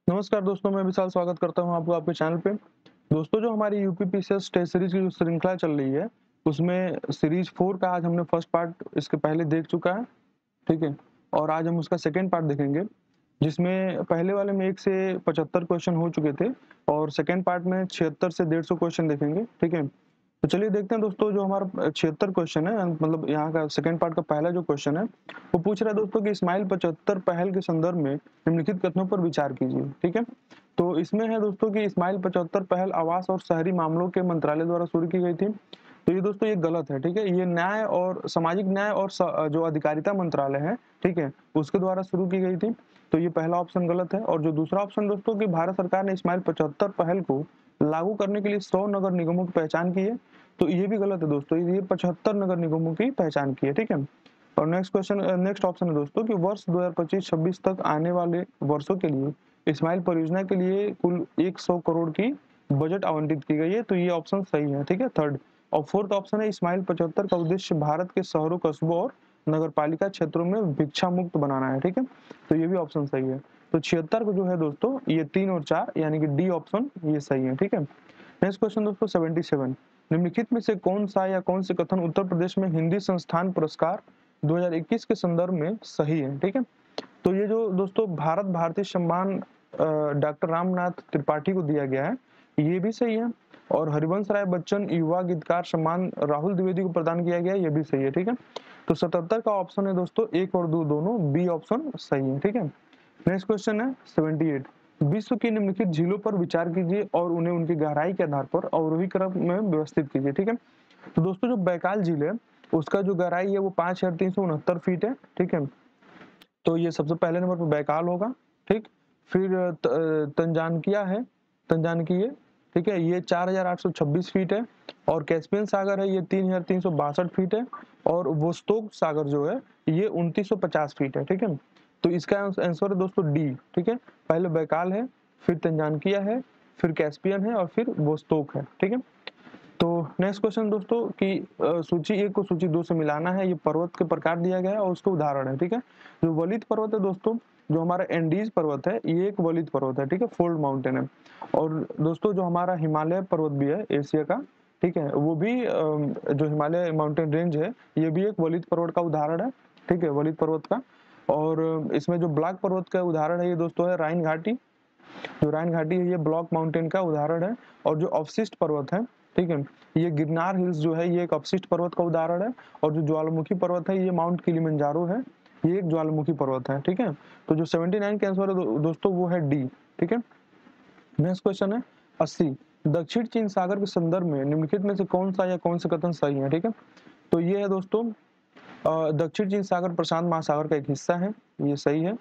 नमस्कार दोस्तों, मैं विशाल स्वागत करता हूं आपको आपके चैनल पे। दोस्तों, जो हमारी यूपी पीसीएस टेस्ट सीरीज की जो श्रृंखला चल रही है, उसमें सीरीज 4 का आज हमने फर्स्ट पार्ट इसके पहले देख चुका है, ठीक है? और आज हम उसका सेकंड पार्ट देखेंगे, जिसमें पहले वाले में 1 से 75 क्वेश्चन हो चुके थे और सेकंड पार्ट में 76 से 150 क्वेश्चन देखेंगे, ठीक है? तो चलिए देखते हैं दोस्तों, जो हमारा 76 क्वेश्चन है, मतलब यहाँ का सेकंड पार्ट का पहला जो क्वेश्चन है, वो पूछ रहा है दोस्तों कि इस्माइल 75 पहल के संदर्भ में निम्नलिखित कथनों पर विचार कीजिए, ठीक है? तो इसमें है दोस्तों कि इस्माइल 75 पहल आवास और शहरी मामलों के मंत्रालय द्वारा शुरू की गई थी। तो ये दोस्तों ये गलत है, ठीक है? ये न्याय और सामाजिक न्याय और जो अधिकारिता मंत्रालय है, ठीक है? उसके द्वारा शुरू की गई थी। तो ये पहला ऑप्शन गलत है। और जो दूसरा ऑप्शन दोस्तों कि भारत सरकार ने इस्माइल 75 पहल को लागू करने के लिए 100 नगर निगमों की पहचान की है, तो ये भी गलत है दोस्तों। ये 75 नगर निगमों की पहचान की है, ठीक है? और नेक्स्ट ऑप्शन है दोस्तों कि वर्ष 2025-26 तक आने वाले वर्षों के लिए इस्माइल परियोजना के लिए कुल 100 करोड़ की बजट आवंटित की गई है, तो ये ऑप्शन सही है, ठीक है? थर्ड और फोर्थ ऑप्शन है इस्माइल 75 का उद्देश्य भारत के शहरों, कस्बों और नगरपालिका क्षेत्रों में भिक्षा मुक्त बनाना है, ठीक है? तो ये भी ऑप्शन सही है। तो 76 को जो है दोस्तों, ये 3 और 4 यानी कि डी ऑप्शन ये सही है, ठीक है? नेक्स्ट क्वेश्चन दोस्तों 77, निम्नलिखित में से कौन सा या कौन से कथन उत्तर प्रदेश में हिंदी संस्थान पुरस्कार 2021 के संदर्भ में सही है, ठीक है? तो ये जो दोस्तों भारत भारती सम्मान डॉक्टर रामनाथ त्रिपाठी को दिया गया है, ये भी सही है। और हरिवंश राय बच्चन युवा गीतकार सम्मान राहुल द्विवेदी को प्रदान किया गया है, ये भी सही है, ठीक है? तो 77 का ऑप्शन है दोस्तों 1 और 2 दोनों बी ऑप्शन सही है, ठीक है? नेक्स्ट क्वेश्चन है 78, विश्व की निम्नलिखित झीलों पर विचार कीजिए और उन्हें उनकी गहराई के आधार पर अवरोही क्रम में व्यवस्थित कीजिए, ठीक है? तो दोस्तों जो बैकाल झील है, उसका जो गहराई है वो 5369 फीट है, ठीक है? तो ये सबसे पहले नंबर पर बैकाल होगा, ठीक? फिर तंजानिया है, तंजानिया, ठीक है? ये 4826 फीट है। और कैस्पियन सागर है, ये 3362 फीट है। और वोस्तोक सागर जो है, ये 2950 फीट है, ठीक है? तो इसका आंसर है दोस्तों डी, ठीक है? पहले बैकाल है, फिर तंजानिया है, फिर कैस्पियन है और फिर वोस्तोक है, ठीक है? तो नेक्स्ट क्वेश्चन दोस्तों कि सूची 1 को सूची 2 से मिलाना है। ये पर्वत के प्रकार दिया गया है और उसके उदाहरण है, ठीक है? जो वलित पर्वत है दोस्तों, जो हमारा एंडीज पर्वत है, ये एक वलित पर्वत है, ठीक है? फोल्ड माउंटेन है। और दोस्तों जो हमारा हिमालय पर्वत भी है एशिया का, ठीक है? वो भी जो हिमालय माउंटेन रेंज है, ये भी एक वलित पर्वत का उदाहरण है, ठीक है? वलित पर्वत का। और इसमें जो ब्लैक पर्वत का उदाहरण है, ये दोस्तों है राइन घाटी। जो राइन घाटी है, ये ब्लॉक माउंटेन का उदाहरण है। और जो अवशिष्ट पर्वत है, ठीक है, ये गिरनार हिल्स जो है, ये एक अवशिष्ट पर्वत का उदाहरण है। और जो ज्वालामुखी पर्वत है, ये माउंट किलिमंजारो है, ये एक ज्वालामुखी पर्वत है, ठीक है? तो जो 79 का आंसर है दोस्तों वो है डी, ठीक है? नेक्स्ट क्वेश्चन है 80, दक्षिण चीन सागर के संदर्भ में निम्नलिखित में से कौन सा या कौन से कथन सही है, ठीक है? तो ये है दोस्तों दक्षिण चीन सागर प्रशांत महासागर का एक हिस्सा है, ये सही है।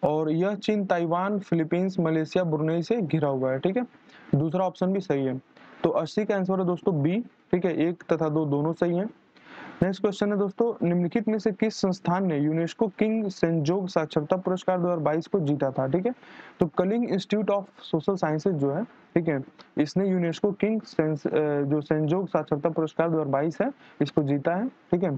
और यह चीन, ताइवान, फिलीपींस, मलेशिया, ब्रुनेई से घिरा हुआ है, ठीक है? दूसरा ऑप्शन भी सही है। तो 80 का आंसर है दोस्तों बी, ठीक है? 1 तथा 2 दोनों सही है। नेक्स्ट क्वेश्चन है दोस्तों, निम्नलिखित में से किस संस्थान ने यूनेस्को किंग सेंजोग साक्षरता पुरस्कार 2022 को जीता था, ठीक है? तो Kalinga institute of social sciences जो है, ठीक है, इसने यूनेस्को किंग जो सेंजोग साक्षरता पुरस्कार 2022 है, इसको जीता है, ठीक है?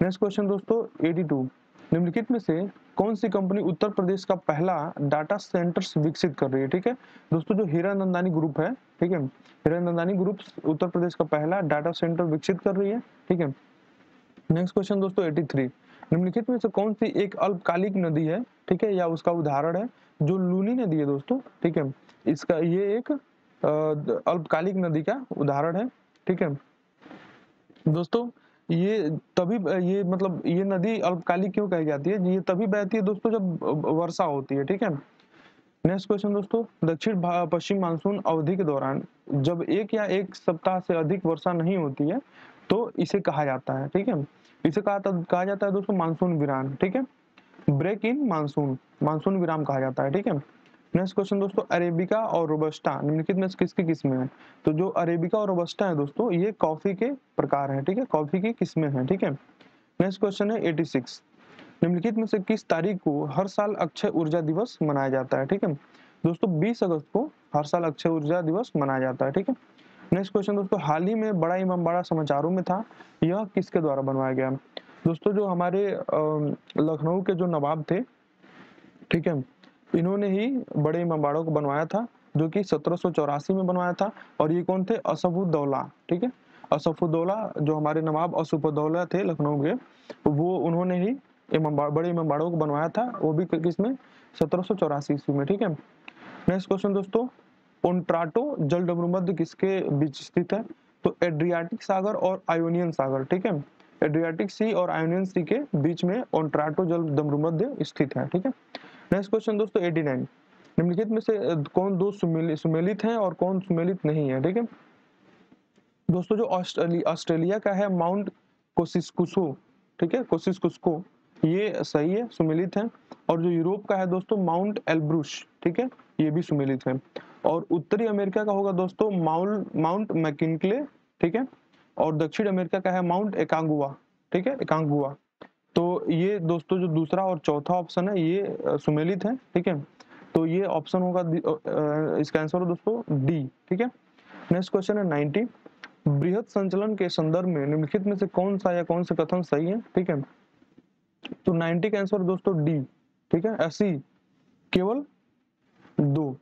नेक्स्ट क्वेश्चन दोस्तों 82, निम्नलिखित में से कौन सी कंपनी उत्तर प्रदेश का पहला डाटा सेंटर विकसित कर रही है, ठीक है? दोस्तों जो हीरानंदानी ग्रुप है, ठीक है, हीरानंदानी ग्रुप उत्तर प्रदेश का पहला डाटा सेंटर विकसित कर रही है, ठीक है? नेक्स्ट क्वेश्चन दोस्तों 83, निम्नलिखित में से कौन सी एक अल्पकालिक नदी है, ठीक है, या उसका उदाहरण है? जो लूनी नदी है दोस्तों, ठीक है, इसका ये एक अल्पकालिक नदी का उदाहरण है, ठीक है? दोस्तों ये तभी ये मतलब ये नदी अल्पकालिक क्यों कही जाती है? ये तभी बहती है दोस्तों जब वर्षा होती है, ठीक है? नेक्स्ट क्वेश्चन दोस्तों, दक्षिण पश्चिम मानसून अवधि के दौरान जब 1 या 1 सप्ताह से अधिक वर्षा नहीं होती है, तो इसे कहा जाता है, ठीक है? इसे कहा जाता है दोस्तों मानसून विराम, ठीक है? ब्रेक इन मानसून, मानसून विराम कहा जाता है, ठीक है? नेक्स्ट क्वेश्चन दोस्तों, अरेबिका और रोबस्टा निम्नलिखित में से किसकी किस्में हैं? तो जो अरेबिका और रोबस्टा है दोस्तों, ये कॉफी के प्रकार हैं, ठीक है? कॉफी की किस्में हैं, ठीक है? नेक्स्ट क्वेश्चन है 86, निम्नलिखित में से किस तारीख को हर साल अक्षय ऊर्जा दिवस मनाया जाता है, ठीक है? दोस्तों 20 अगस्त को हर साल अक्षय ऊर्जा दिवस मनाया जाता है, ठीक है? नेक्स्ट क्वेश्चन दोस्तों, हाल ही में बड़ा इमामबाड़ा समाचारों में था, यह किसके द्वारा बनवाया गया? दोस्तों जो हमारे लखनऊ के जो नवाब थे, ठीक है, इन्होंने ही बड़े इमामबाड़ों को बनवाया था, जो कि 1784 में बनवाया था। और ये कौन थे? असफुद्दौला, ठीक है। असफुद्दौला जो हमारे नवाब असफुद्दौला थे लखनऊ के, वो उन्होंने ही बड़े इमामबाड़ों को बनवाया था, वो भी किसमें? 1784 ईस्वी में, ठीक है। नेक्स्ट क्वेश्चन दोस्तों, ओंट्राटो जलडमरूमध्य किसके बीच स्थित है? तो एड्रियाटिक सागर और आयोनियन सागर, ठीक है। एड्रियाटिक सी और आयोनियन सी के बीच में ओंट्राटो जलडमरूमध्य स्थित है, ठीक है। नेक्स्ट क्वेश्चन दोस्तों 89, निम्नलिखित में से कौन दो सुमेलित हैं और कौन सुमेलित नहीं है, ठीक है। दोस्तों जो ऑस्ट्रेलिया का है माउंट कोसिस्कुसो, ठीक है, कोसिस्कुस्को, ये सही है, सुमेलित है। और जो यूरोप का है दोस्तों माउंट एल्ब्रुस, ठीक है, ये भी सुमेलित है। और उत्तरी अमेरिका का होगा दोस्तों माउंट मैकिन्ले, ठीक है। और दक्षिण अमेरिका का है माउंट एकांगुआ, ठीक है, एकांगुआ। तो ये दोस्तों जो दूसरा और चौथा ऑप्शन है ये सुमेलित है, ठीक है। तो ये ऑप्शन होगा इसका आंसर है दोस्तों डी, ठीक है। नेक्स्ट क्वेश्चन है 90, बृहद संचलन के संदर्भ में निम्नलिखित में से कौन सा या कौन से कथन सही है, ठीक है। तो 90 का आंसर दोस्तों डी, ठीक है। ऐसी केवल दो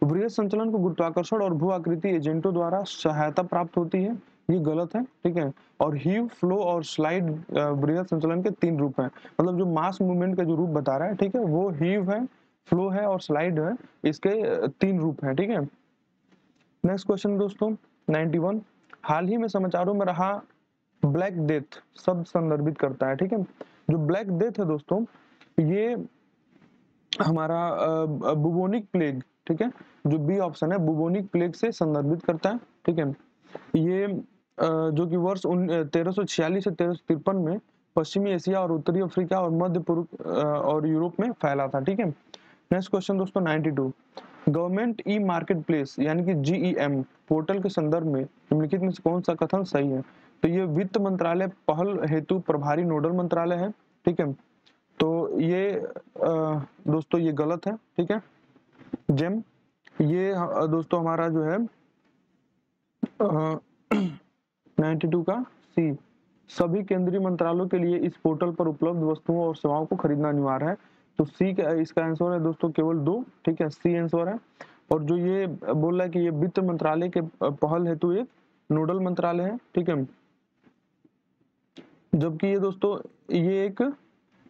बृहद संचलन को गुरुत्वाकर्षण और भू आकृति एजेंटों द्वारा सहायता प्राप्त होती है, ये गलत है, ठीक है। और हीव, फ्लो और स्लाइड बृहद संचलन के 3 रूप हैं, मतलब जो मास मूवमेंट का जो रूप बता रहा है, ठीक है, वो हीव है, फ्लो है और स्लाइड है, इसके 3 रूप हैं, ठीक है। नेक्स्ट क्वेश्चन दोस्तों 91, हाल ही में समाचारों में रहा ब्लैक डेथ शब्द संदर्भित करता है, ठीक है। जो ब्लैक डेथ है दोस्तों, ये हमारा बुबोनिक प्लेग, ठीक है, जो बी ऑप्शन है बुबोनिक प्लेग से संदर्भित करता है, ठीक है। ये जो कि वर्ष 1346 से 1353 में पश्चिमी एशिया और उत्तरी अफ्रीका और मध्य पूर्व और यूरोप में फैला था, ठीक है। नेक्स्ट क्वेश्चन दोस्तों 92, गवर्नमेंट ई मार्केट प्लेस यानी कि GEM पोर्टल के संदर्भ में निम्नलिखित में से कौन सा कथन सही है? तो ये वित्त मंत्रालय पहल हेतु प्रभारी नोडल मंत्रालय है, ठीक है। तो ये दोस्तों ये गलत है, ठीक है। जेम ये दोस्तों हमारा जो है 92 का सी, सभी केंद्रीय मंत्रालयों के लिए इस पोर्टल पर उपलब्ध वस्तुओं और सेवाओं को खरीदना अनिवार्य है। तो सी का इसका आंसर है दोस्तों केवल 2, ठीक है, सी आंसर है। और जो ये बोल रहा है कि ये वित्त मंत्रालय के पहल हेतु एक नोडल मंत्रालय है, ठीक है। जबकि ये दोस्तों ये एक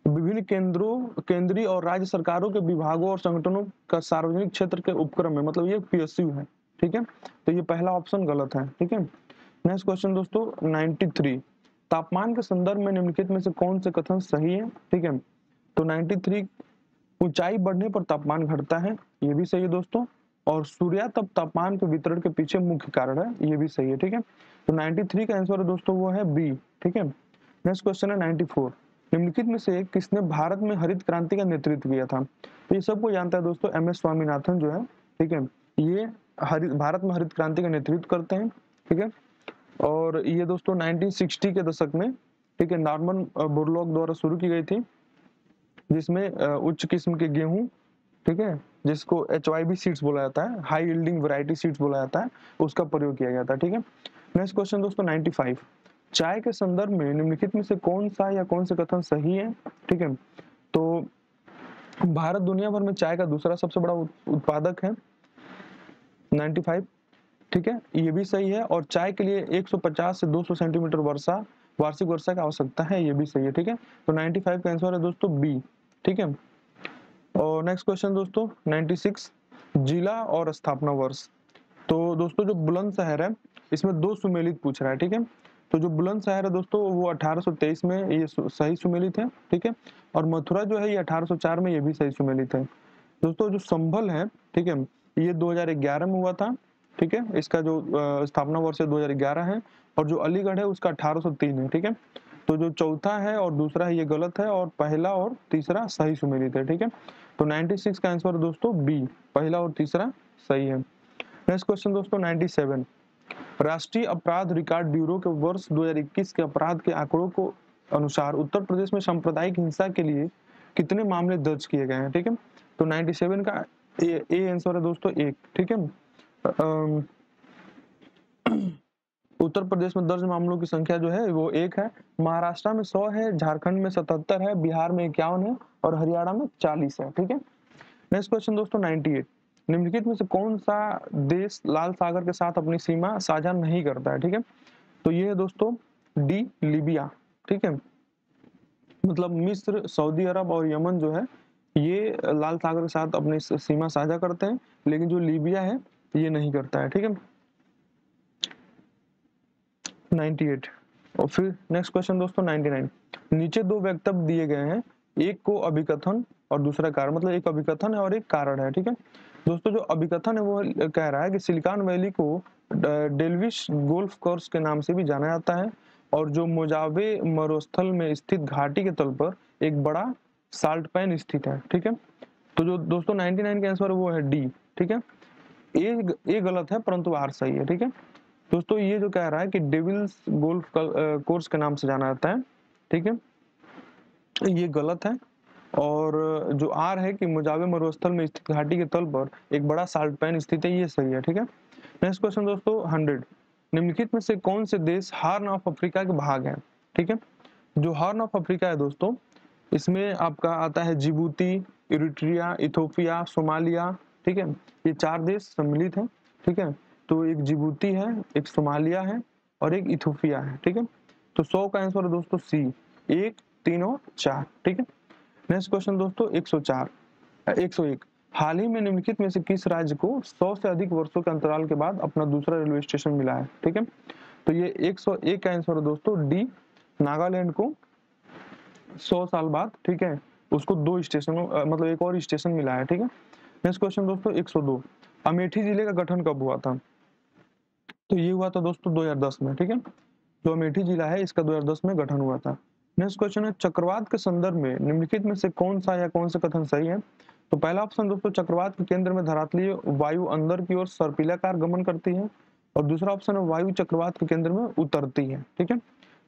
विभिन्न केंद्रीय और राज्य सरकारों के विभागों और संगठनों का सार्वजनिक क्षेत्र के उपक्रम है, मतलब ये PSU है, ठीक है। तो ये पहला ऑप्शन गलत है, ठीक है। नेक्स्ट क्वेश्चन दोस्तों 93, तापमान के संदर्भ में निम्नलिखित में से कौन से कथन सही है, ठीक है। तो 93, ऊंचाई बढ़ने पर तापमान घटता है, ये भी सही है दोस्तों। और सूर्यातप तापमान के वितरण के पीछे मुख्य कारण है, ये भी सही है, ठीक है। तो 93 का आंसर है दोस्तों वो है बी, ठीक है। नेक्स्ट क्वेश्चन है 94, निम्नलिखित में से किसने भारत में हरित क्रांति का नेतृत्व किया था? तो ये सबको जानता है दोस्तों, MS स्वामीनाथन जो है, ठीक है, ये भारत में हरित क्रांति का नेतृत्व करते हैं, ठीक है। और ये दोस्तों 1960 के दशक में, ठीक है, नॉर्मन बोरलॉग द्वारा शुरू की गई थी, जिसमें उच्च किस्म के गेहूं, ठीक है, जिसको HYB सीड्स बोला जाता है, हाई यील्डिंग वैरायटी सीड्स बोला जाता है, उसका प्रयोग किया गया था, ठीक है। नेक्स्ट क्वेश्चन दोस्तों 95, चाय के संदर्भ में निम्नलिखित में से कौन सा या कौन से कथन सही है, ठीक है। तो भारत दुनिया भर में चाय का दूसरा सबसे बड़ा उत्पादक है, 95, ठीक है, ये भी सही है। और चाय के लिए 150 से 200 सेंटीमीटर वार्षिक वर्षा की आवश्यकता है, ये भी सही है, ठीक है। तो 95 का आंसर है दोस्तों बी, ठीक है। और नेक्स्ट क्वेश्चन दोस्तों 96, जिला और स्थापना वर्ष। तो दोस्तों जो बुलंदशहर है इसमें 2 सुमेलित पूछ रहा है, ठीक है। तो जो बुलंदशहर है दोस्तों वो 1823 में ये सही सुमेलित है, ठीक है। और मथुरा जो है ये 1804 में ये भी सही सुमेलित है। दोस्तों जो संभल है, ठीक है, ये 2011 में हुआ था, ठीक है, इसका जो स्थापना वर्ष 2011 है। और जो अलीगढ़ है उसका 1803 है, ठीक है। तो जो चौथा है और दूसरा है ये गलत है, और पहला और तीसरा सही सुमेलित है, ठीक है। तो 96 का आंसर दोस्तों बी, पहला और तीसरा सही है। नेक्स्ट क्वेश्चन दोस्तों 97, राष्ट्रीय अपराध रिकॉर्ड ब्यूरो के वर्ष 2021 के अपराध के आंकड़ों को अनुसार उत्तर प्रदेश में सांप्रदायिक हिंसा के लिए कितने मामले दर्ज किए गए हैं, ठीक है। तो 97 का ए आंसर है दोस्तों 1, ठीक है। उत्तर प्रदेश में दर्ज मामलों की संख्या जो है वो 1 है, महाराष्ट्र में 100 है, झारखंड में 77 है, बिहार में 51 है और हरियाणा में 40 है, ठीक है। नेक्स्ट क्वेश्चन दोस्तों 98, निम्नलिखित में से कौन सा देश लाल सागर के साथ अपनी सीमा साझा नहीं करता है? ठीक है, तो ये है दोस्तों डी, लीबिया। ठीक है, मतलब मिस्र, सऊदी अरब और यमन जो है ये लाल सागर के साथ अपनी सीमा साझा करते हैं, लेकिन जो लीबिया है ये नहीं करता है। ठीक है, 98। और फिर नेक्स्ट क्वेश्चन दोस्तों 99, नीचे दो वक्तव्य दिए गए हैं, एक को अभिकथन और दूसरा कारण, मतलब एक अभिकथन है और एक कारण है। ठीक है दोस्तों, जो अभिकथन है वो कह रहा है कि सिलिकॉन वैली को डेल्विश गोल्फ कोर्स के नाम से भी जाना जाता है, और जो मोजावे मरुस्थल में स्थित घाटी के तल पर एक बड़ा साल्ट पैन स्थित है। ठीक है, तो जो दोस्तों 99 का आंसर वो है डी। ठीक है, ए गलत है परंतु आर सही है। ठीक है दोस्तों, ये जो कह रहा है कि डेविल्स गोल्फ कोर्स के नाम से जाना जाता है, ठीक है, ये गलत है। और जो आर है कि मुजावे मरुस्थल में स्थित घाटी के तल पर एक बड़ा साल्ट पैन स्थित है, ये सही है। ठीक है, नेक्स्ट क्वेश्चन दोस्तों 100, निम्नलिखित में से कौन से देश हॉर्न ऑफ अफ्रीका के भाग हैं? ठीक है, जो हॉर्न ऑफ अफ्रीका है दोस्तों, इसमें आपका आता है जिबूती, इरिट्रिया, इथोपिया, सोमालिया। ठीक है, ये 4 देश सम्मिलित हैं। ठीक है, तो एक जिबूती है, एक सोमालिया है और एक इथोपिया है। ठीक है, तो 100 का आंसर है दोस्तों सी, 1, 3 और 4। ठीक है, नेक्स्ट क्वेश्चन दोस्तों 101, हाल ही में निम्नलिखित में से किस राज्य को 100 से अधिक वर्षों के अंतराल के बाद अपना दूसरा रेलवे स्टेशन मिला है? ठीक है, तो ये 101 का आंसर है दोस्तों डी, नागालैंड को 100 साल बाद, ठीक है, उसको 2 स्टेशन, मतलब एक और स्टेशन मिला है। ठीक है, नेक्स्ट क्वेश्चन दोस्तों 102, अमेठी जिले का गठन कब हुआ था? तो ये हुआ था दोस्तों 2010 में। ठीक है, जो अमेठी जिला है इसका 2010 में गठन हुआ था। नेक्स्ट क्वेश्चन है, चक्रवात के संदर्भ में निम्नलिखित में से कौन सा या कौन सा कथन सही है? तो पहला ऑप्शन दोस्तों, चक्रवात के केंद्र में धरातलीय वायु अंदर की ओर सर्पिलाकार गमन करती है, और दूसरा ऑप्शन है वायु चक्रवात के केंद्र में उतरती है। ठीक है,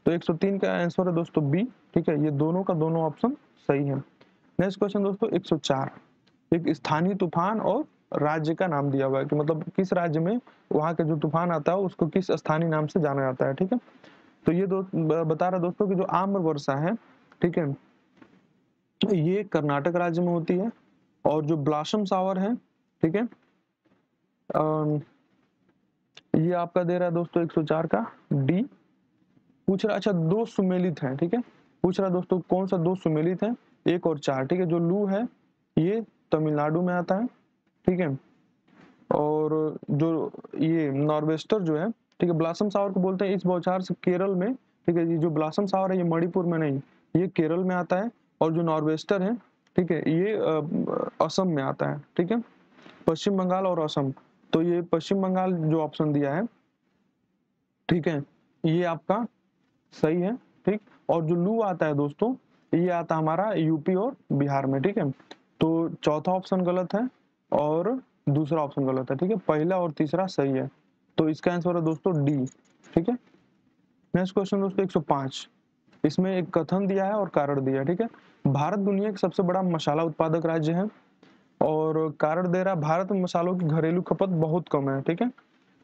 तो 103 का आंसर है दोस्तों बी। ठीक है, ये दोनों का दोनों ऑप्शन सही है। नेक्स्ट क्वेश्चन दोस्तों 104, एक स्थानीय तूफान और राज्य का नाम दिया हुआ है कि मतलब किस राज्य में वहां का जो तूफान आता है उसको किस स्थानीय नाम से जाना जाता है। ठीक है, तो ये बता रहा दोस्तों कि जो आम्र वर्षा है, ठीक है, ये कर्नाटक राज्य में होती है, और जो ब्लॉसम शावर है, ठीक है, ये आपका दे रहा है दोस्तों 104 का डी। पूछ रहा, अच्छा 2 सुमेलित हैं। ठीक है, पूछ रहा दोस्तों कौन सा 2 सुमेलित है, 1 और 4। ठीक है, जो लू है ये तमिलनाडु में आता है। ठीक है, और जो ये नॉर्वेस्टर जो है, ठीक है, ब्लॉसम शावर को बोलते हैं इस बौछार से केरल में। ठीक है, ये जो ब्लॉसम शावर है ये मणिपुर में नहीं, ये केरल में आता है, और जो नॉर्वेस्टर है, ठीक है, ये असम में आता है। ठीक है, पश्चिम बंगाल और असम, तो ये पश्चिम बंगाल जो ऑप्शन दिया है, ठीक है, ये आपका सही है। ठीक, और जो लू आता है दोस्तों, ये आता है हमारा यूपी और बिहार में। ठीक है, तो चौथा ऑप्शन गलत है और दूसरा ऑप्शन गलत है। ठीक है, पहला और तीसरा सही है, तो इसका आंसर है दोस्तों डी। ठीक है, नेक्स्ट क्वेश्चन दोस्तों 105, इसमें एक कथन दिया है और कारण दिया है। ठीक है, भारत दुनिया का सबसे बड़ा मसाला उत्पादक राज्य है, और कारण दे रहा है भारत में मसालों की घरेलू खपत बहुत कम है। ठीक है,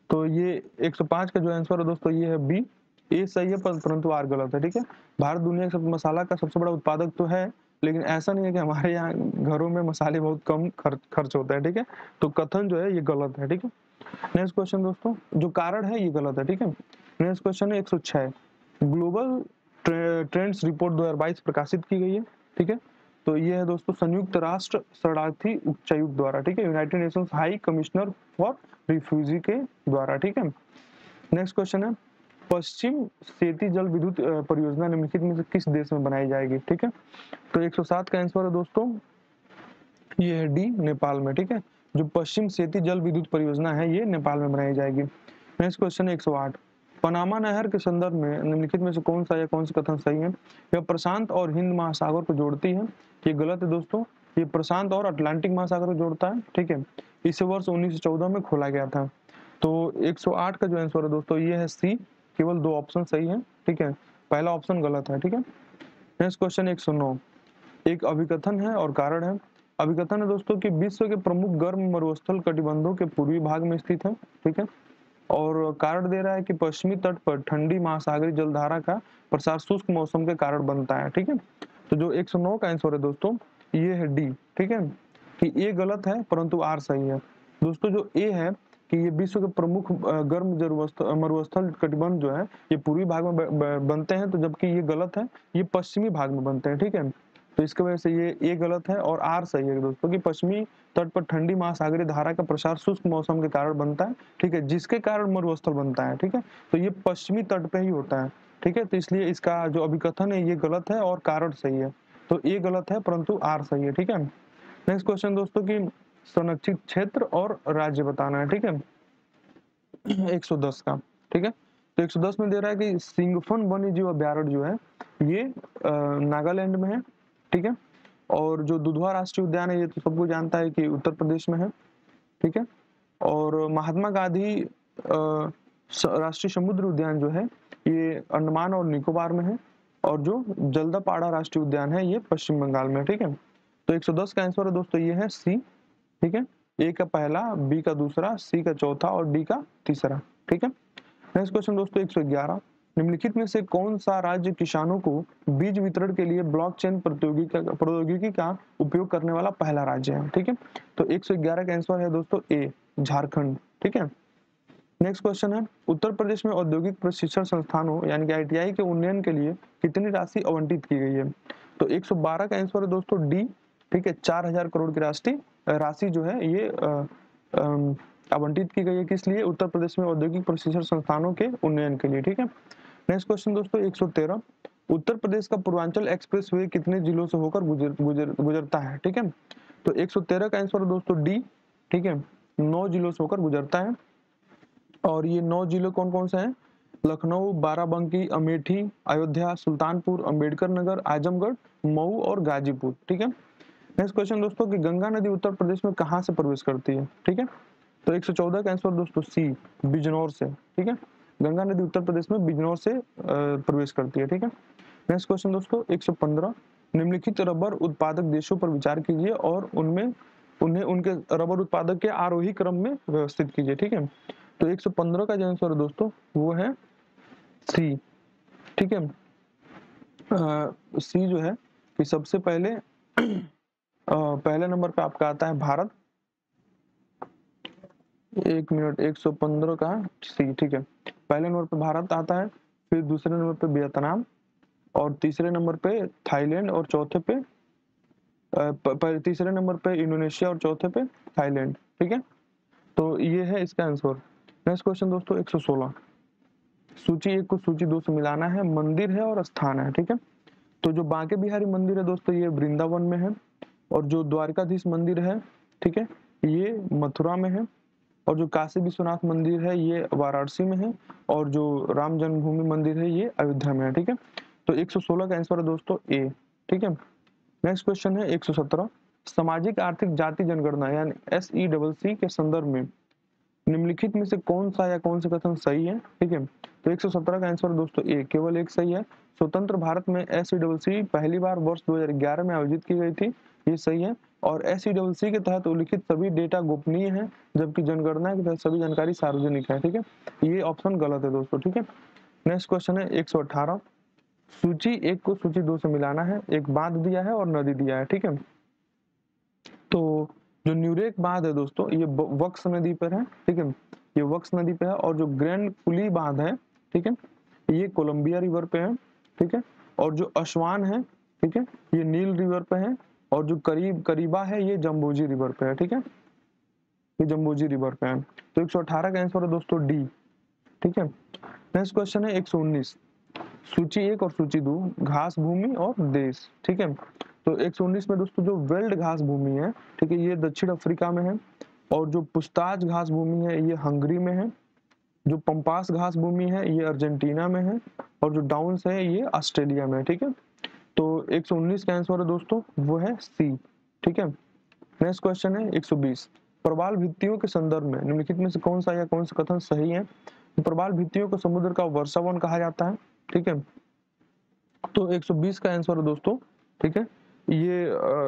तो ये 105 का जो आंसर है दोस्तों ये है बी, ए सही है परंतु आर गलत है। ठीक है, भारत दुनिया का मसाला का सबसे बड़ा उत्पादक तो है, लेकिन ऐसा नहीं है कि हमारे यहाँ घरों में मसाले बहुत कम खर्च होता है। ठीक है, तो कथन जो है ये गलत है। ठीक है, नेक्स्ट क्वेश्चन दोस्तों, जो कारण है ये गलत है। ठीक है, नेक्स्ट क्वेश्चन है 106, ग्लोबल ट्रेंड्स रिपोर्ट 2022 प्रकाशित की गई है। ठीक है, तो ये है दोस्तों संयुक्त राष्ट्र शरणार्थी उच्चायुक्त द्वारा। ठीक है, United Nations high commissioner for refugee के द्वारा। ठीक है, नेक्स्ट क्वेश्चन है, पश्चिम सेती जल विद्युत परियोजना निम्नलिखित में से किस देश में बनाई जाएगी? ठीक है, तो 107 का आंसर है दोस्तों ये है डी, नेपाल में। ठीक है, जो पश्चिम सेती जल विद्युत परियोजना है ये नेपाल में बनाई जाएगी। नेक्स्ट क्वेश्चन है 108, पनामा नहर के संदर्भ में निम्नलिखित में से कौन सा या कौन सा कथन सही है? यह प्रशांत और हिंद महासागर को जोड़ती है, ये गलत है दोस्तों, ये प्रशांत और अटलांटिक महासागर को जोड़ता है। ठीक है, इसे वर्ष 1914 में खोला गया था। तो 108 का जो आंसर है दोस्तों ये है सी, केवल 2 ऑप्शन सही है। ठीक है, पहला ऑप्शन गलत है। ठीक है, नेक्स्ट क्वेश्चन 109, एक अभिकथन है और कारण है। अभिकथन है दोस्तों कि विश्व के प्रमुख गर्म मरुस्थल कटिबंधों के पूर्वी भाग में स्थित है। ठीक है, और कारण दे रहा है कि पश्चिमी तट पर ठंडी महासागरीय जलधारा का प्रसार शुष्क मौसम के कारण बनता है। ठीक है, तो जो 109 का आंसर है दोस्तों ये है डी। ठीक है, कि ए गलत है परंतु आर सही है। दोस्तों जो ए है कि ये विश्व के प्रमुख गर्म मरुस्थल कटिबंध जो है ये पूर्वी भाग में बनते हैं, तो जबकि ये गलत है, ये पश्चिमी भाग में बनते हैं। ठीक है, तो इसकी वजह से ये ए गलत है और आर सही है दोस्तों कि पश्चिमी तट पर ठंडी महासागरीय धारा का प्रसार शुष्क मौसम के कारण बनता है। ठीक है, जिसके कारण मरुस्थल बनता है। ठीक है, तो ये पश्चिमी तट पे ही होता है। ठीक है, तो इसलिए इसका जो अभिकथन है ये गलत है और कारण सही है। तो ए गलत है परंतु आर सही है। ठीक है, नेक्स्ट क्वेश्चन दोस्तों की संरक्षित क्षेत्र और राज्य बताना है। ठीक है, 110 का। ठीक है, तो 110 में दे रहा है कि सिंगफन वन्य जीव अभ्यारण्य जो है ये नागालैंड में है। ठीक है, और जो दुधवा राष्ट्रीय उद्यान है ये तो सबको जानता है कि उत्तर प्रदेश में है। ठीक है, और महात्मा गांधी राष्ट्रीय समुद्र उद्यान जो है ये अंडमान और निकोबार में है, और जो जल्दापाड़ा राष्ट्रीय उद्यान है ये पश्चिम बंगाल में है। ठीक है, तो 110 का आंसर है दोस्तों ये है सी। ठीक है, ए का पहला, बी का दूसरा, सी का चौथा और डी का तीसरा। ठीक है, नेक्स्ट क्वेश्चन दोस्तों 111, निम्नलिखित में से कौन सा राज्य किसानों को बीज वितरण के लिए ब्लॉकचेन प्रौद्योगिकी का उपयोग करने वाला पहला राज्य है। ठीक है, तो 111 का आंसर है दोस्तों ए, झारखंड। ठीक है, नेक्स्ट क्वेश्चन है उत्तर प्रदेश में औद्योगिक प्रशिक्षण संस्थानों यानी कि आईटीआई के उन्नयन के लिए कितनी राशि आवंटित की गई है। तो 112 का आंसर है दोस्तों डी। ठीक है, 4000 करोड़ की राशि जो है ये आवंटित की गई है, किस लिए, उत्तर प्रदेश में औद्योगिक प्रशिक्षण संस्थानों के उन्नयन के लिए। ठीक है, नेक्स्ट क्वेश्चन दोस्तों 113, उत्तर प्रदेश का पूर्वांचल एक्सप्रेस वे कितने जिलों से होकर गुजरता है। ठीक है, तो 113 का आंसर है दोस्तों डी। ठीक है, 9 जिलों से होकर गुजरता है, और ये 9 जिले कौन कौन से हैं, लखनऊ, बाराबंकी, अमेठी, अयोध्या, सुल्तानपुर, अम्बेडकर नगर, आजमगढ़, मऊ और गाजीपुर। ठीक है, नेक्स्ट क्वेश्चन दोस्तों कि गंगा नदी उत्तर प्रदेश में कहां से प्रवेश करती है। ठीक है, तो 114 का आंसर दोस्तों सी, बिजनौर से। ठीक है, गंगा नदी उत्तर प्रदेश में बिजनौर से प्रवेश करती है। ठीक है, नेक्स्ट क्वेश्चन दोस्तों 115, निम्नलिखित रबर उत्पादक देशों पर विचार कीजिए और उन्हें उनके रबर उत्पादक के आरोही क्रम में व्यवस्थित कीजिए। ठीक है, तो 115 का जो आंसर है दोस्तों वो है सी। ठीक है, सी जो है कि सबसे पहले पहले नंबर पे आपका आता है भारत। एक मिनट, 115 का सी। ठीक है, पहले नंबर पे भारत आता है, फिर दूसरे नंबर पे वियतनाम, और तीसरे नंबर पे थाईलैंड, और चौथे पे तीसरे नंबर पे इंडोनेशिया और चौथे पे थाईलैंड। ठीक है, तो ये है इसका आंसर। नेक्स्ट क्वेश्चन दोस्तों 116, सूची 1 को सूची 2 से मिलाना है, मंदिर है और स्थान है। ठीक है, तो जो बांके बिहारी मंदिर है दोस्तों ये वृंदावन में है, और जो द्वारकाधीश मंदिर है ठीक है ये मथुरा में है, और जो काशी विश्वनाथ मंदिर है ये वाराणसी में है, और जो राम जन्मभूमि मंदिर है ये अयोध्या में है। ठीक है, तो 116 का आंसर है दोस्तों ए। ठीक है, नेक्स्ट क्वेश्चन है 117, सामाजिक आर्थिक जाति जनगणना यानी SECC के संदर्भ में निम्नलिखित में से कौन सा या कौन से कथन सही है। ठीक है, तो 117 का आंसर दोस्तों ए, केवल एक सही है। स्वतंत्र भारत में SECC पहली बार वर्ष 2011 में आयोजित की गई थी, ये सही है, और SECC के तहत उल्लिखित सभी डेटा गोपनीय है, जबकि जनगणना के तहत सभी जानकारी सार्वजनिक है। ठीक है, ये ऑप्शन गलत है दोस्तों। ठीक है, नेक्स्ट क्वेश्चन है 118, सूची 1 को सूची 2 से मिलाना है, एक बांध दिया है और नदी दिया है। ठीक है, तो जो न्यूरेक बांध है दोस्तों ये वक्स नदी पर है। ठीक है, ये वक्स नदी पे है, और जो ग्रैंड कुली बांध है ठीक है ये कोलंबिया रिवर पे है। ठीक है, और जो असवान है ठीक है ये नील रिवर पे है, और जो करीबा है ये जम्बोजी रिवर पे है। ठीक है, ये जम्बोजी रिवर पे है, तो 118 का आंसर है दोस्तों डी। ठीक है, नेक्स्ट क्वेश्चन है 119, सूची 1 और सूची 2 घास भूमि और देश। ठीक है, तो 119 में दोस्तों जो वेल्ड घास भूमि है ठीक है ये दक्षिण अफ्रीका में है, और जो पुस्ताज घास भूमि है ये हंगरी में है, जो पंपास घास भूमि है ये अर्जेंटीना में है, और जो डाउन्स है ये ऑस्ट्रेलिया में है। ठीक है, तो 119 का आंसर है दोस्तों वो है सी। ठीक है, नेक्स्ट क्वेश्चन है 120, प्रवाल भित्तियों के संदर्भ में निम्नलिखित में से कौन सा या कौन सा कथन सही है। प्रवाल भित्तियों को समुद्र का वर्षावन कहा जाता है। ठीक है, तो 120 का आंसर है दोस्तों ठीक है ये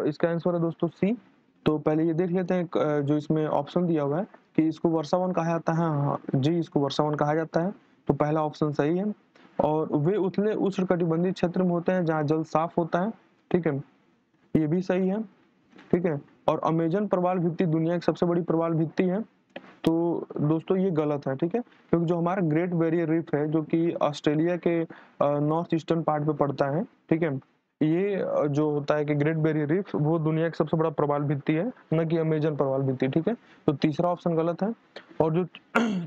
इसका आंसर है दोस्तों सी। तो पहले ये देख लेते हैं जो इसमें ऑप्शन दिया हुआ है कि इसको वर्षावन कहा जाता है। हाँ जी, इसको वर्षावन कहा जाता है, तो पहला ऑप्शन सही है, और वे उथले उष्णकटिबंधीय क्षेत्र में होते हैं जहाँ जल साफ होता है। ठीक है, ये भी सही है। ठीक है, और अमेजन प्रवाल भित्ति दुनिया की सबसे बड़ी प्रवाल भित्ति है। तो दोस्तों ये गलत है, ठीक है, क्योंकि जो हमारा ग्रेट बैरियर रीफ है जो कि ऑस्ट्रेलिया के नॉर्थ ईस्टर्न पार्ट पे पड़ता है, ठीक है, ये जो होता है कि ग्रेट बैरियर रीफ वो दुनिया की सबसे बड़ा प्रवाल भित्ति है, न कि अमेजन प्रवाल भित्ति, ठीक है। तो तीसरा ऑप्शन गलत है। और जो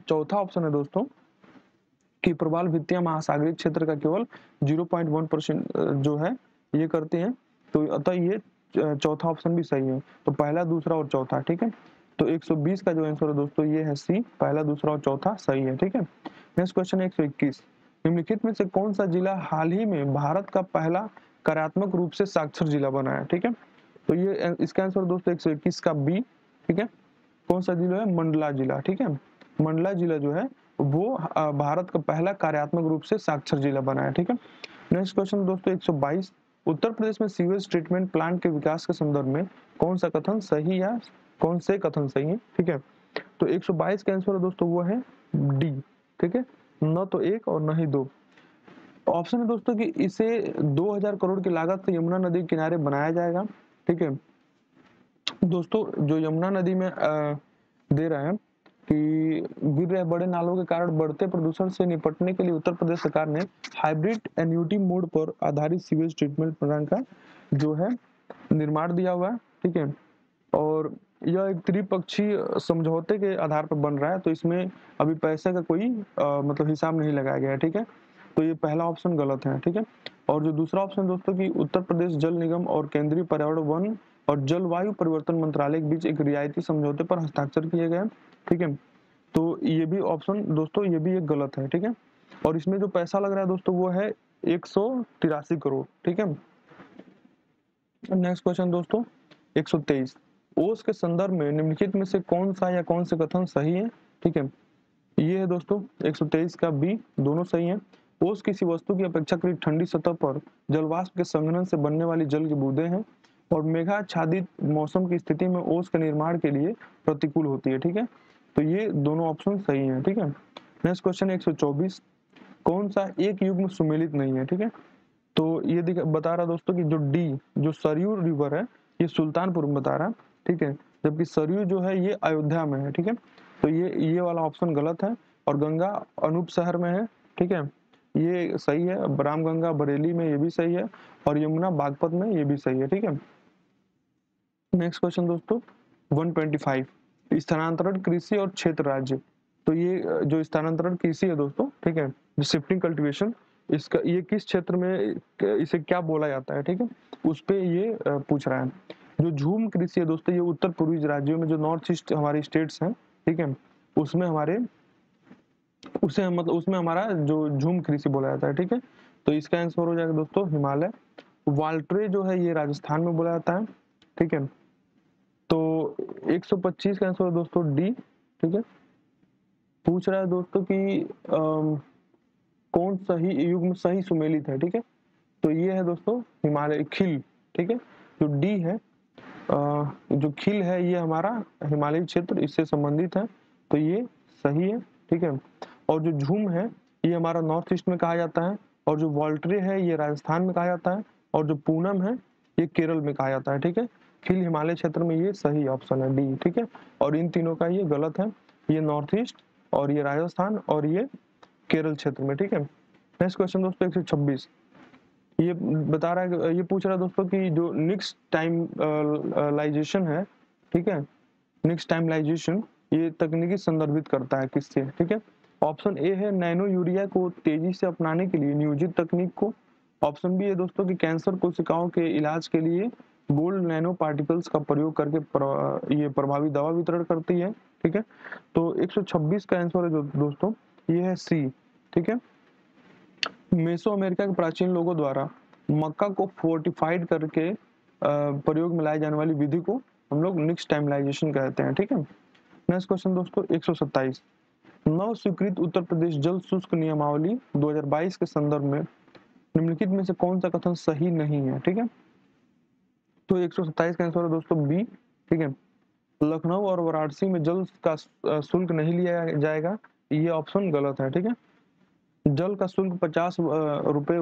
चौथा ऑप्शन है दोस्तों कि प्रवाल भित्तियां महासागरीय क्षेत्र का केवल 0.1% जो है ये करती हैं, तो अतः ये चौथा ऑप्शन भी सही है। तो पहला, दूसरा और चौथा, ठीक है। तो 120 का जो आंसर है दोस्तों ये है सी, पहला, दूसरा और चौथा सही है, ठीक है। नेक्स्ट क्वेश्चन 121, निम्नलिखित में से कौन सा जिला हाल ही में भारत का पहला कार्यात्मक रूप से साक्षर जिला बना है, ठीक है। तो ये इसका आंसर दोस्तों 121 का बी, ठीक है। कौन सा जिला है? मंडला जिला, ठीक है। मंडला जिला जो है वो भारत का पहला कार्यात्मक रूप से साक्षर जिला बना है, ठीक है। नेक्स्ट क्वेश्चन दोस्तों 122, उत्तर प्रदेश में सीवेज ट्रीटमेंट प्लांट के विकास के संदर्भ में कौन सा कथन सही या कौन से कथन सही है, ठीक है। तो 122 का आंसर है दोस्तों वो है डी, ठीक है, न तो एक और न ही दो। ऑप्शन है दोस्तों कि इसे 2000 करोड़ की लागत से यमुना नदी के किनारे बनाया जाएगा, ठीक है। दोस्तों जो यमुना नदी में दे रहा है कि गिर रहे बड़े नालों के कारण बढ़ते प्रदूषण से निपटने के लिए उत्तर प्रदेश सरकार ने हाइब्रिड एन्युटी मोड पर आधारित सीवेज ट्रीटमेंट प्लांट का जो है निर्माण दिया हुआ है, ठीक है। और यह एक त्रिपक्षीय समझौते के आधार पर बन रहा है, तो इसमें अभी पैसे का कोई मतलब हिसाब नहीं लगाया गया है, ठीक है। तो ये पहला ऑप्शन गलत है, ठीक है। और जो दूसरा ऑप्शन दोस्तों कि उत्तर प्रदेश जल निगम और केंद्रीय पर्यावरण वन और जलवायु परिवर्तन मंत्रालय के बीच एक रियायती समझौते पर हस्ताक्षर किए गए, ठीक है। तो ये भी ऑप्शन दोस्तों ये भी एक गलत है, ठीक है। और इसमें जो पैसा लग रहा है दोस्तों वो है 183 करोड़, ठीक है। नेक्स्ट क्वेश्चन दोस्तों 123, ओस के संदर्भ में निम्नलिखित में से कौन सा या कौन से कथन सही है, ठीक है। ये है दोस्तों 123 का बी, दोनों सही है। ओस किसी वस्तु की अपेक्षाकृत ठंडी सतह पर जलवाष्प के संघनन से बनने वाली जल की बूंदें हैं और मेघाच्छादित मौसम की स्थिति में ओस के निर्माण के लिए प्रतिकूल होती है, ठीक है। तो ये दोनों ऑप्शन सही हैं, ठीक है। नेक्स्ट क्वेश्चन 124, कौन सा एक युग्म सुमेलित नहीं है, ठीक है। तो ये बता रहा दोस्तों कि जो डी, जो सरयू रिवर है ये सुल्तानपुर में बता रहा, ठीक है, जबकि सरयू जो है ये अयोध्या में है, ठीक है। तो ये वाला ऑप्शन गलत है। और गंगा अनूप शहर में है, ठीक है, ये सही है। रामगंगा बरेली में ये भी सही है और यमुना बागपत में ये भी सही है, ठीक है। नेक्स्ट क्वेश्चन दोस्तों 125, स्थानांतरण कृषि और क्षेत्र राज्य। तो ये जो स्थानांतरण कृषि है दोस्तों, ठीक है, जो शिफ्टिंग कल्टीवेशन, इसका ये किस क्षेत्र में इसे क्या बोला जाता है, ठीक है, उस पे ये पूछ रहा है। जो झूम कृषि है दोस्तों ये उत्तर पूर्वी राज्यों में जो नॉर्थ ईस्ट हमारी स्टेट्स हैं, ठीक है, उसमें उसमें हमारा जो झूम कृषि बोला जाता है, ठीक है। तो इसका आंसर हो जाएगा दोस्तों हिमालय। वाल्ट्रे जो है ये राजस्थान में बोला जाता है, ठीक है। तो 125 का आंसर है दोस्तों डी, ठीक है। पूछ रहा है दोस्तों कि कौन सही युग्म सही सुमेलित है, ठीक है। तो ये है दोस्तों हिमालय खिल, ठीक है। जो डी है जो खिल है ये हमारा हिमालयी क्षेत्र इससे संबंधित है, तो ये सही है, ठीक है। और जो झूम है ये हमारा नॉर्थ ईस्ट में कहा जाता है, और जो वॉल्ट्रे है ये राजस्थान में कहा जाता है, और जो पूनम है ये केरल में कहा जाता है, ठीक है। खिल हिमालय क्षेत्र में ये सही ऑप्शन है डी, ठीक है। और इन तीनों का ये गलत है, ये नॉर्थ ईस्ट और ये राजस्थान और ये केरल क्षेत्र में, ठीक है। नेक्स्ट क्वेश्चन दोस्तों 126, ये बता रहा है, ये पूछ रहा है दोस्तों कि जो निक्स टाइमलाइजेशन है, ठीक है, निक्स टाइमलाइजेशन ये तकनीकी संदर्भित करता है किससे, ठीक है। ऑप्शन ए है नैनो यूरिया को तेजी से अपनाने के लिए नियोजित तकनीक को। ऑप्शन बी है दोस्तों कि कैंसर कोशिकाओं के इलाज के लिए गोल्ड नैनो पार्टिकल्स का प्रयोग करके ये प्रभावी दवा वितरण करती है, ठीक है। तो 126 का आंसर है जो दोस्तों ये है सी, ठीक है। मेसो अमेरिका के प्राचीन लोगों द्वारा मक्का को फोर्टिफाइड करके प्रयोग में लाई जाने वाली विधि को हम लोग निक्स टाइमलाइजेशन कहते हैं, ठीक है। नेक्स्ट क्वेश्चन दोस्तों 127, नव स्वीकृत उत्तर प्रदेश जल शुष्क नियमावली 2022 के संदर्भ में निम्नलिखित में से कौन सा कथन सही नहीं है, ठीक है। तो 127 का आंसर है दोस्तों बी, ठीक है। लखनऊ और वाराणसी में जल का शुल्क नहीं लिया जाएगा, ये ऑप्शन गलत है, ठीक है। जल का शुल्क 50 रुपए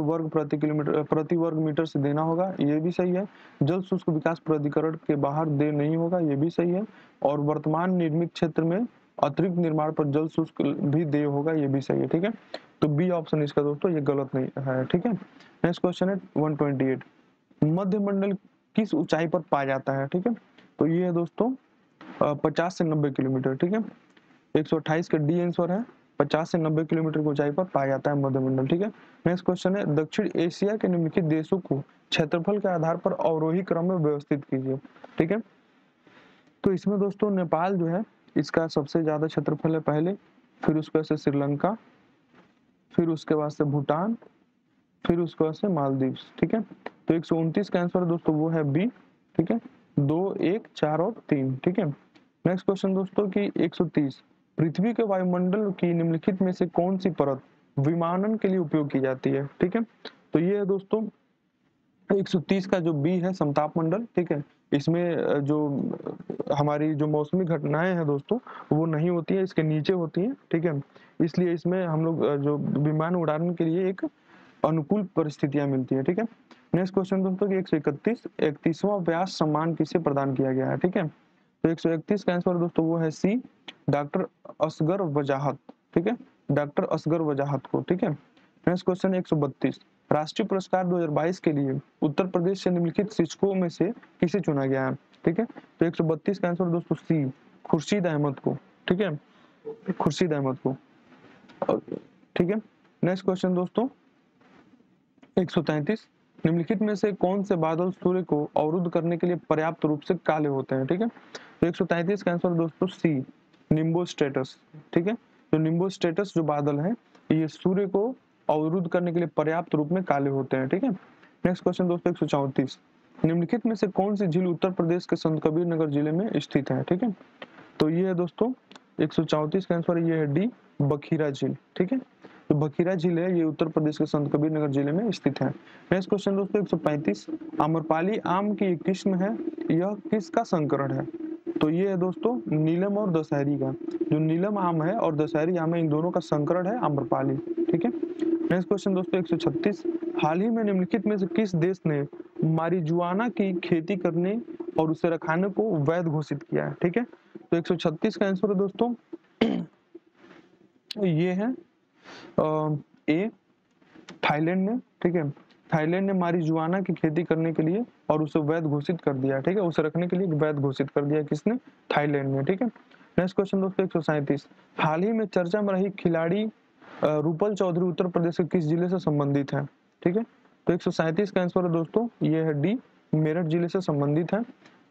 प्रति वर्ग मीटर से देना होगा, ये भी सही है। जल शुष्क विकास प्राधिकरण के बाहर दे नहीं होगा, ये भी सही है। और वर्तमान निर्मित क्षेत्र में अतिरिक्त निर्माण पर जल शुल्क भी दे होगा, ये भी सही है। ठीक है, तो बी ऑप्शन इसका दोस्तों ये गलत नहीं है। ठीक है, नेक्स्ट क्वेश्चन है 128, मध्य मंडल किस ऊंचाई पर पाया जाता है? ठीक है, तो ये है दोस्तों 50 से 90 किलोमीटर। ठीक है, 128 का डी आंसर है, 50 से 90 किलोमीटर की ऊंचाई पर पाया जाता है मध्यमंडल। ठीक है, नेक्स्ट क्वेश्चन है दक्षिण एशिया के निम्नलिखित देशों को क्षेत्रफल के आधार पर अवरोही क्रम में व्यवस्थित कीजिए। ठीक है, तो इसमें दोस्तों नेपाल जो है इसका सबसे ज्यादा क्षेत्रफल है पहले, फिर उसके बाद से श्रीलंका, फिर उसके बाद से भूटान, फिर उसके बाद से मालदीव। ठीक है, तो 129 का आंसर दोस्तों वो है बी। ठीक है, 2, 1, 4 और 3। ठीक है, नेक्स्ट क्वेश्चन दोस्तों की 130, पृथ्वी के वायुमंडल की निम्नलिखित में से कौन सी परत विमानन के लिए उपयोग की जाती है? ठीक है, तो ये है दोस्तों 130 का जो बी है समताप मंडल। ठीक है, इसमें जो हमारी जो मौसमी घटनाएं हैं दोस्तों वो नहीं होती है, इसके नीचे होती हैं। ठीक है, इसलिए इसमें हम लोग जो विमान उड़ान के लिए एक अनुकूल परिस्थितियां मिलती है। ठीक है, नेक्स्ट क्वेश्चन दोस्तों की 131, 31वां व्यास सम्मान किसे प्रदान किया गया है? ठीक है, तो 131 का आंसर दोस्तों वो है सी, डॉक्टर असगर वजाहत। ठीक है, डॉक्टर असगर वजाहत को। ठीक है, नेक्स्ट क्वेश्चन 132, राष्ट्रीय पुरस्कार 2022 के लिए उत्तर प्रदेश से निम्नलिखित शिक्षकों में से किसे चुना गया है? ठीक है, तो 132 का आंसर दोस्तों सी, खुर्शीद अहमद को। ठीक है, खुर्शीद अहमद को। ठीक है, नेक्स्ट क्वेश्चन दोस्तों 133, निम्नलिखित में से कौन से बादल सूर्य को अवरुद्ध करने के लिए पर्याप्त रूप से काले होते हैं? ठीक है, तो 133 का आंसर दोस्तों सी, निम्बोस्टेटस। ठीक है, तो निम्बोस्टेटस जो बादल है ये सूर्य को अवरुद्ध करने के लिए पर्याप्त रूप में काले होते हैं। ठीक है, नेक्स्ट क्वेश्चन दोस्तों 134, निम्नलिखित में से कौन सी झील उत्तर प्रदेश के संत कबीर नगर जिले में स्थित है? ठीक है, तो ये है दोस्तों 134 का आंसर ये है डी, बखीरा झील। ठीक है, तो बखीरा झील है ये उत्तर प्रदेश के संत कबीर नगर जिले में स्थित है। नेक्स्ट क्वेश्चन दोस्तों 135, आम्रपाली आम की एक किस्म है, यह किसका संकरण है? तो ये है दोस्तों नीलम और दशहरी का। जो नीलम आम है और दशहरी आम है इन दोनों का संकरण है आम्रपाली। ठीक है, नेक्स्ट क्वेश्चन दोस्तों 136, हाल ही में निम्नलिखित में से किस देश ने मारिजुआना की खेती करने और उसे रखाने को वैध घोषित किया है? ठीक है, तो 136 का आंसर है दोस्तों ये है ए, थाईलैंड ने। ठीक है, थाईलैंड ने मारिजुआना की खेती करने के लिए और उसे वैध घोषित कर दिया। ठीक है, उसे रखने के लिए वैध घोषित कर दिया किसने? थाईलैंड ने। ठीक है, नेक्स्ट क्वेश्चन दोस्तों 137, हाल ही में चर्चा में रही खिलाड़ी रूपल चौधरी उत्तर प्रदेश के किस जिले से संबंधित है? ठीक है, तो 137 का आंसर है दोस्तों ये है डी, मेरठ जिले से संबंधित है।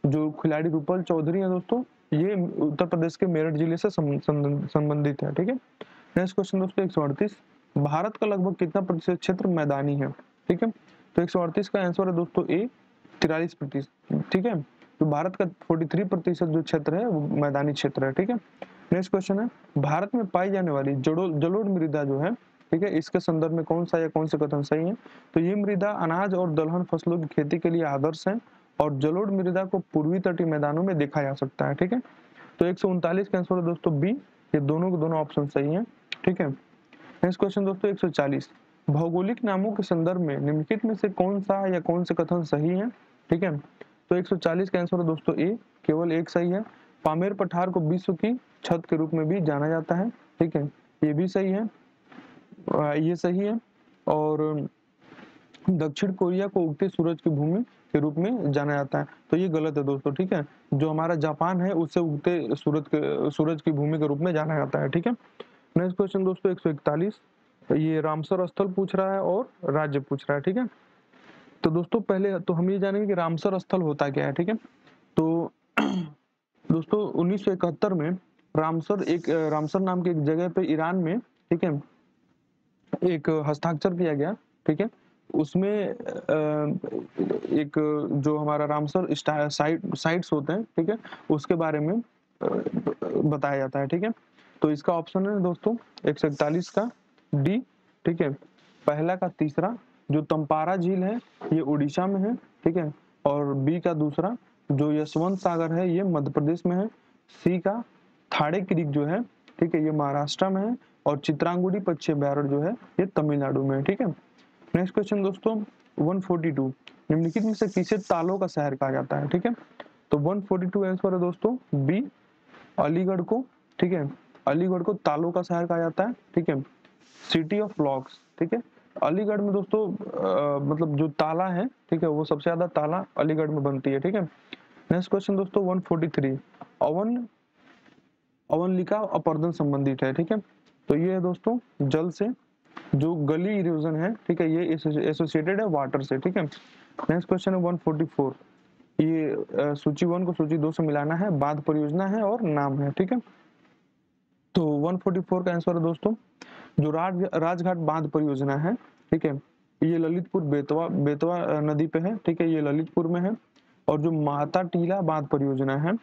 जो खिलाड़ी रूपल चौधरी है दोस्तों ये उत्तर प्रदेश के मेरठ जिले से संबंधित है। ठीक है, नेक्स्ट क्वेश्चन दोस्तों 138, भारत का लगभग कितना प्रतिशत क्षेत्र मैदानी है? ठीक है, तो 138 का आंसर है दोस्तों ए, 43%। ठीक है, तो भारत का 43% जो क्षेत्र है वो मैदानी क्षेत्र है। ठीक है, नेक्स्ट क्वेश्चन है भारत में पाई जाने वाली जलोढ़ मृदा जो है, ठीक है, इसके संदर्भ में कौन सा या कौन से कथन सही है? तो ये मृदा अनाज और दलहन फसलों की खेती के लिए आदर्श है और जलोढ़ मृदा को पूर्वी तटीय मैदानों में देखा जा सकता है। ठीक है, तो 139 का आंसर है दोस्तों बी, ये दोनों के दोनों ऑप्शन सही है। ठीक है, नेक्स्ट क्वेश्चन दोस्तों 140, भौगोलिक नामों के संदर्भ में निम्नलिखित में से कौन सा या कौन से कथन सही है? ठीक है, तो 140 का आंसर है दोस्तों ए, केवल एक सही है। पामेर पठार को विश्व की छत के रूप में भी जाना जाता है। ठीक है, ये भी सही है, ये सही है। और दक्षिण कोरिया को उगते सूरज की भूमि के रूप में जाना जाता है, तो ये गलत है दोस्तों। ठीक है, जो हमारा जापान है उसे उगते सूरज की भूमि के रूप में जाना जाता है। ठीक है, नेक्स्ट क्वेश्चन दोस्तों 141, ये रामसर स्थल पूछ रहा है और राज्य पूछ रहा है। ठीक है, तो दोस्तों पहले तो हम ये जानेंगे कि रामसर स्थल होता क्या है। ठीक है, तो दोस्तों 1971 में रामसर नाम की एक जगह पे ईरान में, ठीक है, एक हस्ताक्षर किया गया। ठीक है, उसमें एक जो हमारा रामसर साइट्स होते हैं, ठीक है, उसके बारे में बताया जाता है। ठीक है, तो इसका ऑप्शन है दोस्तों 141 का डी। ठीक है, पहला का तीसरा जो तंपारा झील है ये उड़ीसा में है। ठीक है, और बी का दूसरा जो यशवंत सागर है ये मध्य प्रदेश में है। सी का थाड़े क्रीक जो है, ठीक है, ये महाराष्ट्र में है। और चित्रांगुड़ी पक्षी अभ्यारण्य जो है ये तमिलनाडु में है। ठीक है। नेक्स्ट क्वेश्चन दोस्तों 142, निम्नलिखित में से किसे तालों का शहर कहा जाता है? ठीक है, तो 142 आंसर है दोस्तों बी, अलीगढ़ को। ठीक है, अलीगढ़ को तालों का शहर कहा जाता है। ठीक है, सिटी ऑफ लॉक्स। ठीक है, अलीगढ़ में दोस्तों मतलब जो ताला है, ठीक है, वो सबसे ज्यादा ताला अलीगढ़ में बनती है। ठीक है। नेक्स्ट क्वेश्चन दोस्तों 143, अवनलिका अपरदन संबंधित है। ठीक है, तो ये है दोस्तों जल से, जो गली इरोजन है, ठीक है, ये एसोसिएटेड है वाटर से। ठीक है। नेक्स्ट क्वेश्चन है 144, ये सूची 1 को सूची 2 से मिलाना है, बांध परियोजना है और नाम है। ठीक है, तो 144 का आंसर है दोस्तों जो राजघाट बांध परियोजना है। ठीक है, ये ललितपुर बेतवा नदी पे है। ठीक है, ये ललितपुर में है। और जो माता टीला बांध परियोजना है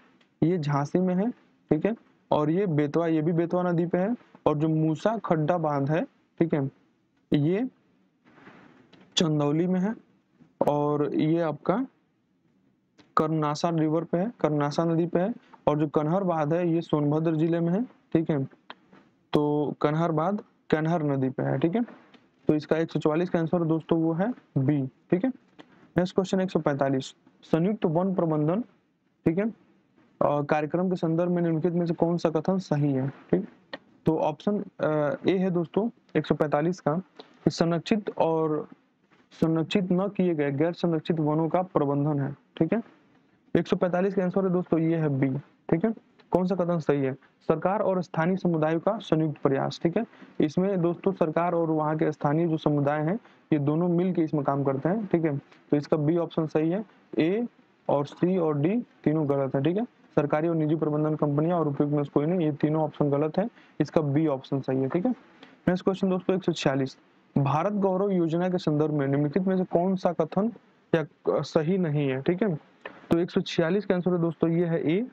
ये झांसी में है। ठीक है, और ये भी बेतवा नदी पे है। और जो मूसा खड्डा बांध है, ठीक है, ये चंदौली में है। और ये आपका कर्नासा रिवर पे है, कर्नासा नदी पे है। और जो कन्हर बांध है ये सोनभद्र जिले में है। ठीक है, तो कन्हर बांध कन्हर नदी पे है। ठीक है, तो इसका 144 का आंसर दोस्तों वो है बी। ठीक है। नेक्स्ट क्वेश्चन 145, संयुक्त वन प्रबंधन, ठीक है, कार्यक्रम के संदर्भ में निम्नलिखित में से कौन सा कथन सही है? ठीक, तो ऑप्शन ए है दोस्तों 145 का, संरक्षित और संरक्षित न किए गए गैर संरक्षित वनों का प्रबंधन है। ठीक है, 145 का आंसर है दोस्तों ये है बी। ठीक है, कौन सा कथन सही है? सरकार और स्थानीय समुदायों का संयुक्त प्रयास। ठीक है, इसमें दोस्तों सरकार और वहाँ के स्थानीय जो समुदाय हैं ये दोनों मिलकर इसमें काम करते हैं। ठीक है, तो इसका बी ऑप्शन सही है। ए और सी और डी तीनों गलत है। ठीक है, सरकारी और निजी प्रबंधन कंपनियां और उपयुक्त में कोई नहीं, ये तीनों ऑप्शन गलत है। इसका बी ऑप्शन सही है। ठीक है। नेक्स्ट क्वेश्चन दोस्तों 146, भारत गौरव योजना के संदर्भ में निम्नलिखित में से कौन सा कथन या सही नहीं है? ठीक है, तो 146 का आंसर है दोस्तों ये है ए,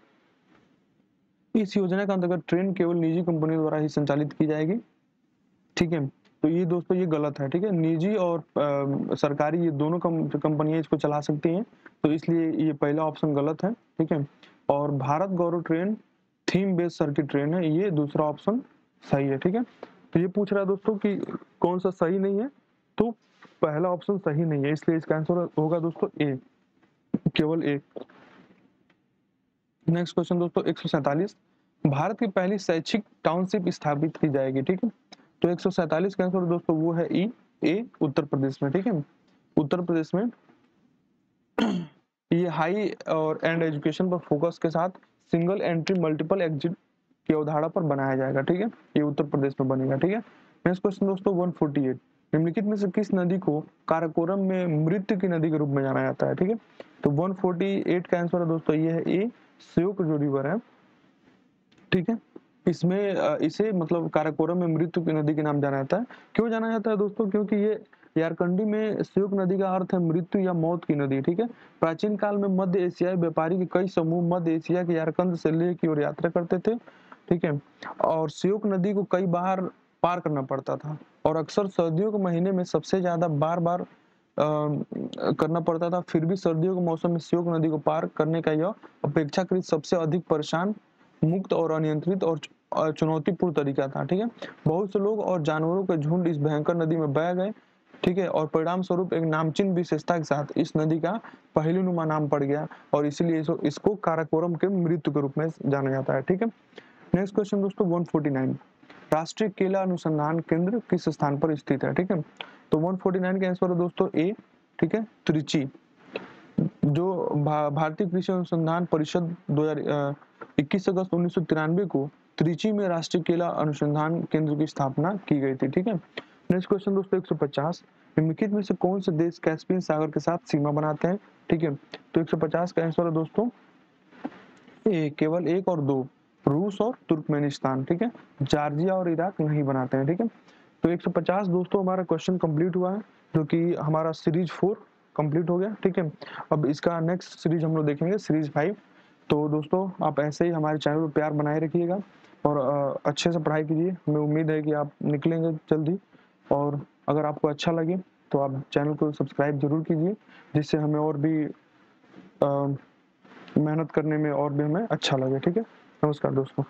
इस योजना के अंतर्गत ट्रेन केवल निजी कंपनियों द्वारा ही संचालित की जाएगी। ठीक है, तो ये दोस्तों ये गलत है। ठीक है, निजी और सरकारी ये दोनों कंपनियां इसको चला सकती हैं, तो इसलिए ये पहला ऑप्शन गलत है। ठीक है, और Bharat Gaurav train theme based circuit train है, ये दूसरा ऑप्शन सही है। ठीक है, तो ये पूछ रहा है दोस्तों कि कौन सा सही नहीं है, तो पहला ऑप्शन सही नहीं है, इसलिए इसका आंसर होगा दोस्तों ए, केवल ए। नेक्स्ट क्वेश्चन दोस्तों 147, भारत की पहली शैक्षिक टाउनशिप स्थापित की जाएगी। ठीक है, तो 147 का आंसर दोस्तों वो है ई, ए, उत्तर प्रदेश में। ठीक है, उत्तर प्रदेश में ये हाई और एंड एजुकेशन पर फोकस के साथ सिंगल एंट्री मल्टीपल एग्जिट की अवधारणा पर बनाया जाएगा। ठीक है, ये उत्तर प्रदेश में बनेगा। ठीक है। नेक्स्ट क्वेश्चन दोस्तों 148, निम्नलिखित में से किस नदी को काराकोरम में मृत्यु की नदी के रूप में जाना जाता है? ठीक है, तो 148 का आंसर है दोस्तों ये है ए, श्योक जो रिवर है। ठीक है, इसमें इसे मतलब काराकोरम में मृत्यु की नदी के नाम जाना जाता है। क्यों जाना जाता है दोस्तों? क्योंकि ये यारकंडी में श्योक नदी का अर्थ है मृत्यु या मौत की नदी। ठीक है, प्राचीन काल में मध्य एशियाई व्यापारी के कई समूह मध्य एशिया के यारकंद से लेह की ओर यात्रा करते थे। ठीक है, और श्योक नदी को कई बार पार करना पड़ता था और अक्सर सर्दियों के महीने में सबसे ज्यादा बार करना पड़ता था। फिर भी सर्दियों के मौसम में श्योक नदी को पार करने का यह अपेक्षाकृत सबसे अधिक परेशान, मुक्त और अनियंत्रित और चुनौतीपूर्ण तरीका था। ठीक है, बहुत से लोग और जानवरों के झुंड इस भयंकर नदी में बह गए। ठीक है, और परिणाम स्वरूप एक नामचीन विशेषता के साथ इस नदी का पहेलीनुमा नाम पड़ गया और इसीलिए इसको काराकोरम के मृत्यु के रूप में जाना जाता है। ठीक है। नेक्स्ट क्वेश्चन दोस्तों 149, राष्ट्रीय केला अनुसंधान केंद्र किस स्थान पर स्थित है? ठीक है, तो 149 का आंसर है दोस्तों ए। ठीक है, त्रिची, जो भारतीय कृषि अनुसंधान परिषद 21 अगस्त 1993 को त्रिची में राष्ट्रीय केला अनुसंधान केंद्र की स्थापना की गई थी। ठीक है। नेक्स्ट क्वेश्चन दोस्तों 150, निम्नलिखित में से कौन से देश कैस्पियन सागर के साथ सीमा बनाते हैं? ठीक है, तो 150 का आंसर है दोस्तों ए, केवल 1 और 2, रूस और तुर्कमेनिस्तान। ठीक है, जॉर्जिया और इराक नहीं बनाते हैं। ठीक है, तो 150 दोस्तों हमारा क्वेश्चन कंप्लीट हुआ है, जो कि हमारा सीरीज 4 कंप्लीट हो गया। ठीक है, अब इसका नेक्स्ट सीरीज हम लोग देखेंगे सीरीज 5। तो दोस्तों आप ऐसे ही हमारे चैनल पर प्यार बनाए रखिएगा और अच्छे से पढ़ाई कीजिए। हमें उम्मीद है कि आप निकलेंगे जल्दी, और अगर आपको अच्छा लगे तो आप चैनल को सब्सक्राइब जरूर कीजिए, जिससे हमें और भी मेहनत करने में और भी हमें अच्छा लगे। ठीक है, नमस्कार दोस्तों।